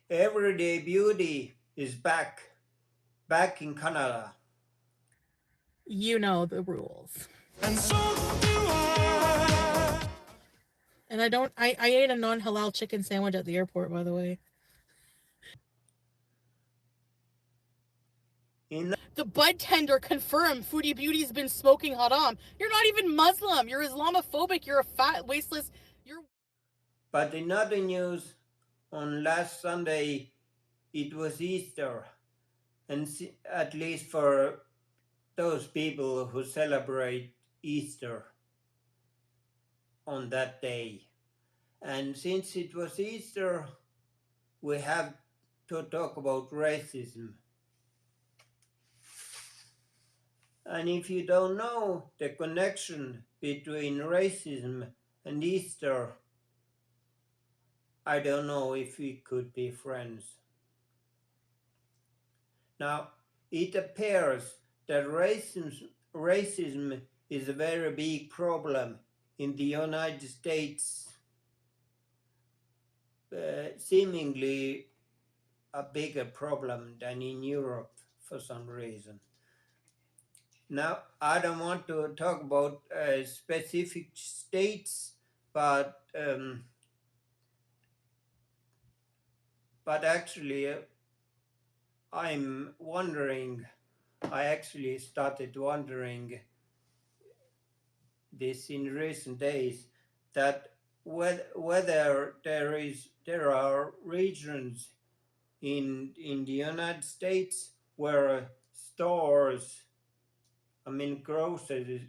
Everyday Beauty is back in Canada. You know the rules. And so do I. And I ate a non halal chicken sandwich at the airport, by the way. In, The bud tender confirmed Foodie Beauty's been smoking haram. You're not even Muslim. You're Islamophobic. You're a fat, wasteless. You're. but in other news, on last Sunday, it was Easter, and at least for those people who celebrate Easter on that day. And since it was Easter, we have to talk about racism. And if you don't know the connection between racism and Easter, I don't know if we could be friends. Now, it appears that racism is a very big problem in the United States, seemingly a bigger problem than in Europe for some reason. Now, I don't want to talk about specific states, but actually, I'm wondering. I actually started wondering this in recent days that whether there are regions in the United States where stores, I mean groceries,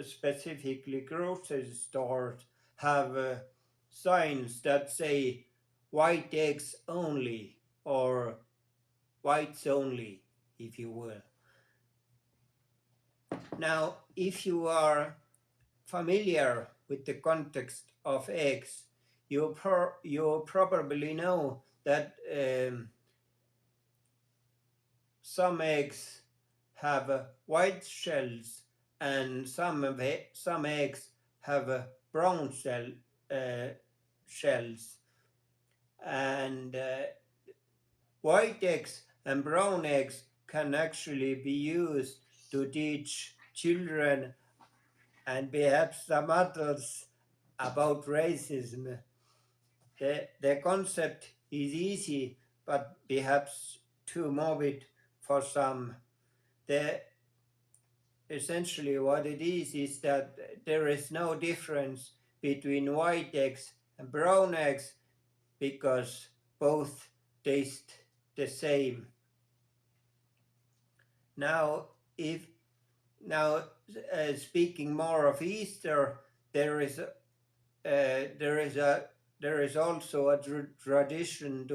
specifically grocery stores, have signs that say white eggs only or whites only, if you will. Now, if you are familiar with the context of eggs, you probably know that some eggs have white shells and some eggs have brown shells. And white eggs and brown eggs can actually be used to teach children and perhaps some adults about racism. The concept is easy, but perhaps too morbid for some. The, essentially what it is that there is no difference between white eggs and brown eggs because both taste the same. Now, if now speaking more of Easter, there is there is also a tradition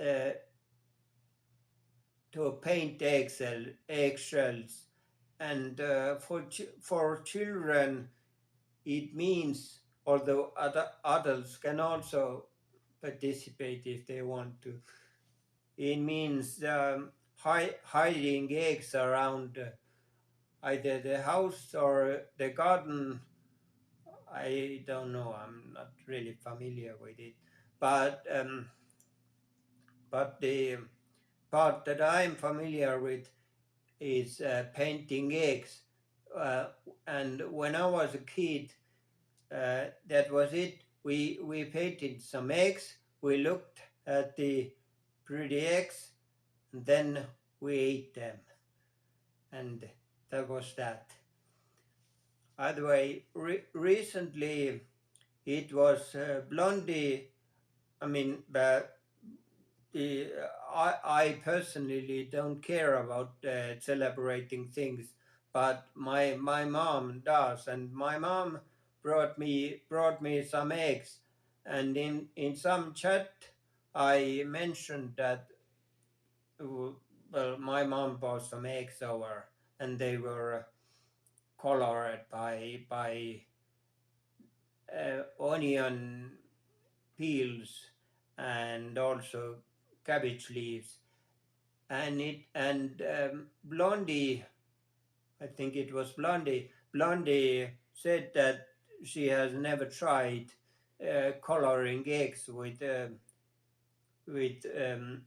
uh, to paint eggshells, and for children it means, although other adults can also participate if they want to, it means hiding eggs around either the house or the garden. I don't know. I'm not really familiar with it, but the part that I'm familiar with is painting eggs. Uh, and when I was a kid, that was it. We painted some eggs. We looked at the pretty eggs, and then we ate them, and that was that. Either way, recently it was Blondie. I mean, but I personally don't care about celebrating things, but my mom does, and my mom brought me some eggs, and in some chat I mentioned that well, my mom bought some eggs over, and they were colored by onion peels and also cabbage leaves, and Blondie, I think it was Blondie said that she has never tried coloring eggs with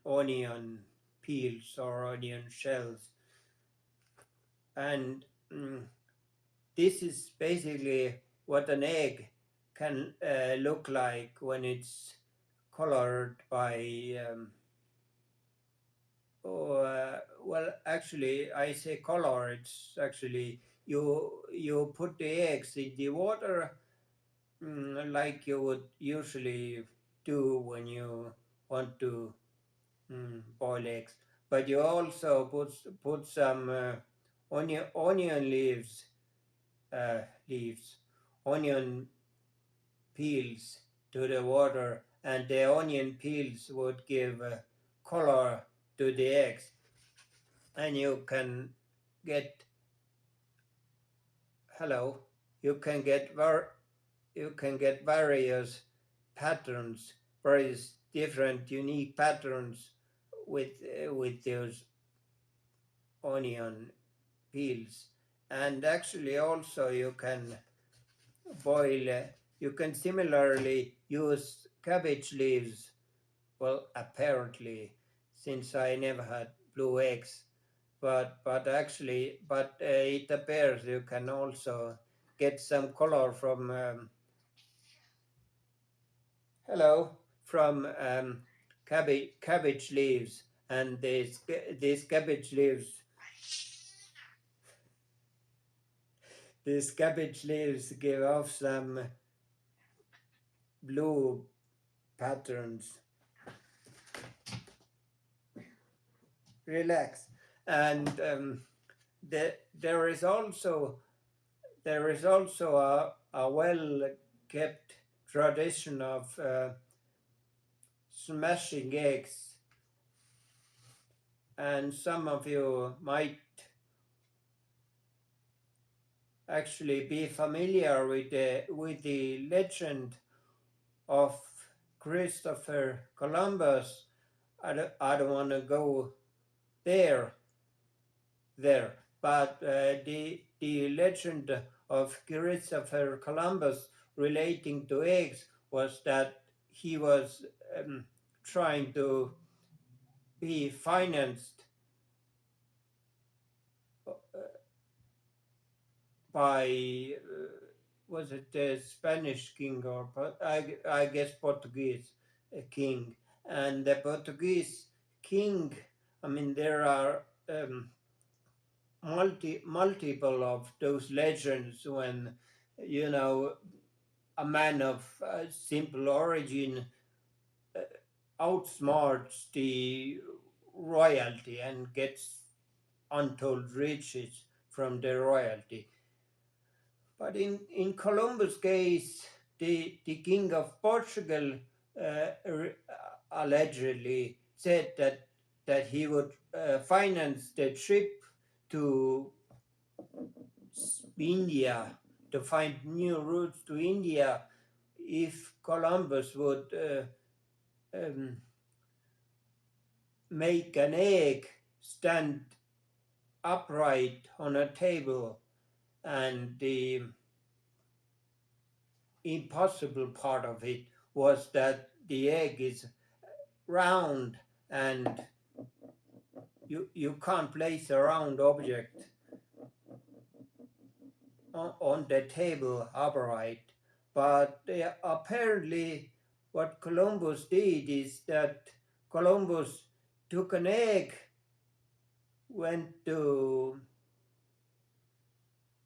onion peels or onion shells, and this is basically what an egg can look like when it's colored by well, actually I say color, it's actually you put the eggs in the water, like you would usually do when you want to boil eggs, but you also put some onion leaves, onion peels to the water, and the onion peels would give color to the eggs, and you can get hello you can get various patterns, various different unique patterns with those onion peels. And actually also you can boil, you can similarly use cabbage leaves. Well, apparently, since I never had blue eggs, but actually, it appears you can also get some color from hello from cabbage leaves, and these cabbage leaves give off some blue patterns. Relax, and there is also a well kept tradition of smashing eggs, and some of you might actually be familiar with the legend of Christopher Columbus. I don't want to go there, but the legend of Christopher Columbus relating to eggs was that he was trying to be financed by was it the Spanish king, or I guess Portuguese king, and the Portuguese king. I mean, there are multiple of those legends when a man of simple origin outsmarts the royalty and gets untold riches from the royalty. But in Columbus' case, the king of Portugal allegedly said that he would finance the trip to India, to find new routes to India, if Columbus would make an egg stand upright on a table. And the impossible part of it was that the egg is round, and you can't place a round object on the table upright. But apparently what Columbus did is that Columbus took an egg, went to,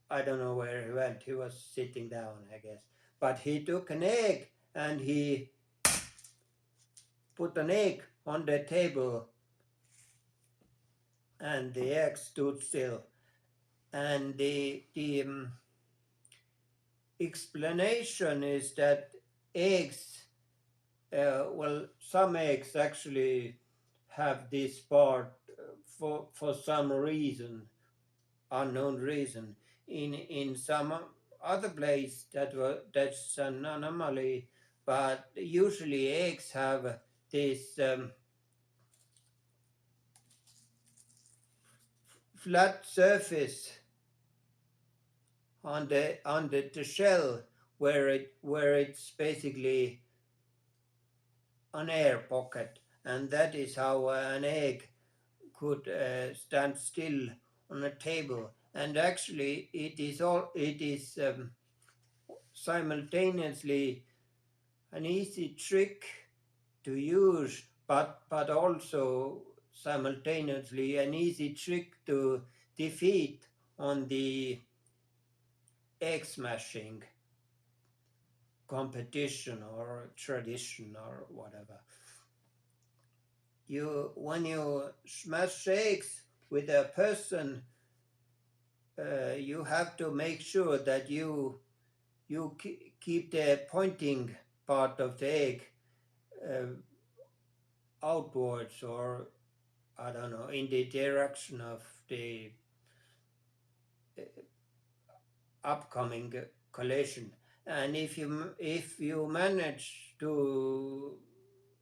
I don't know where he went, he was sitting down, I guess, but he took an egg and he put an egg on the table, and the egg stood still. And the explanation is that eggs, some eggs actually have this part for some reason, unknown reason. In some other place that's an anomaly, but usually eggs have this flat surface on the shell where it's basically an air pocket, and that is how an egg could stand still on a table. And actually, it is simultaneously an easy trick to use, but also simultaneously an easy trick to defeat on the egg smashing competition or tradition or whatever. When you smash eggs with a person, you have to make sure that you keep the pointing part of the egg uh, outwards, or I don't know, in the direction of the upcoming collision. And if you manage to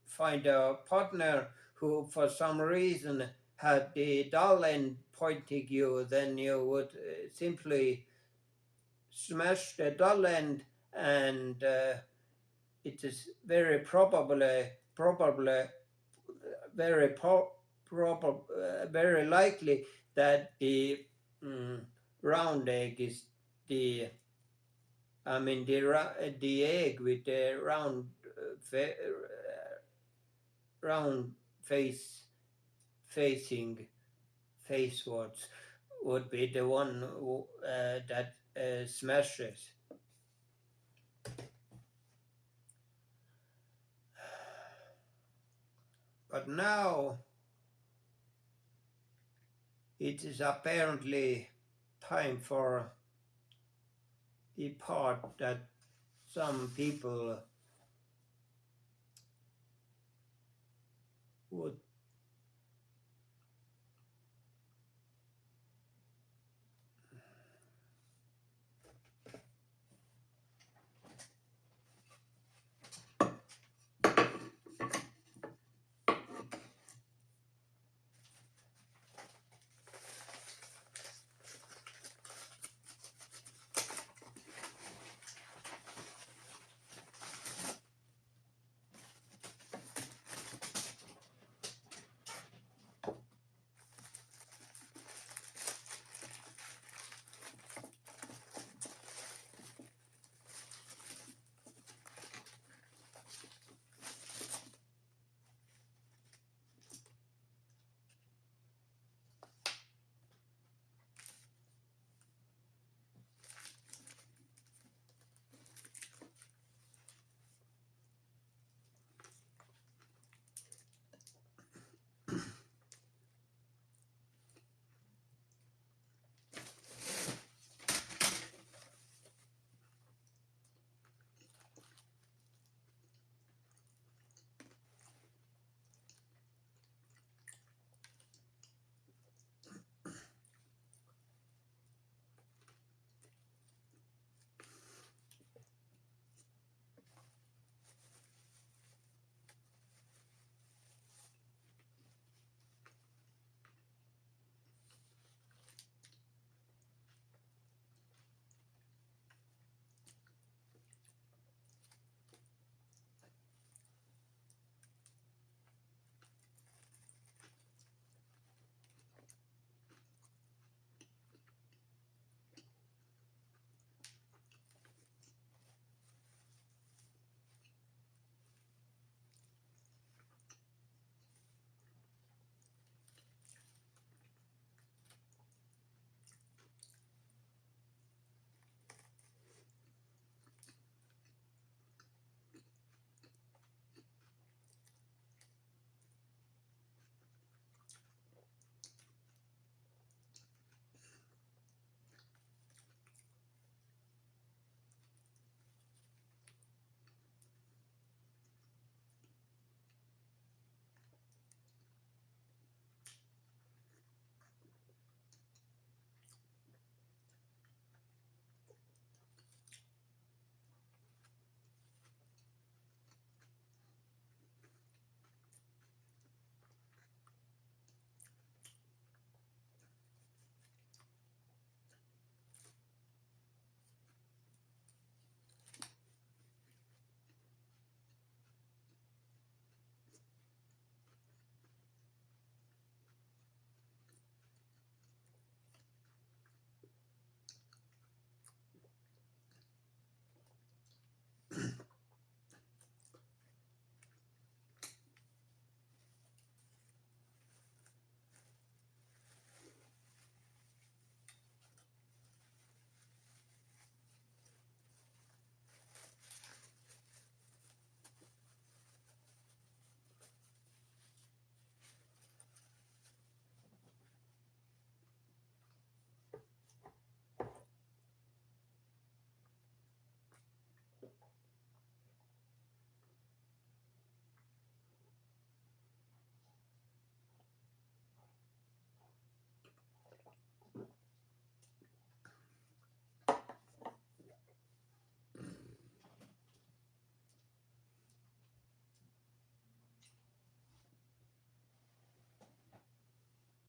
find a partner who for some reason had the dull end pointing you, then you would simply smash the dull end, and it is very very likely that the round egg is the the egg with the round facing facewards would be the one that smashes. But now it is apparently time for the part that some people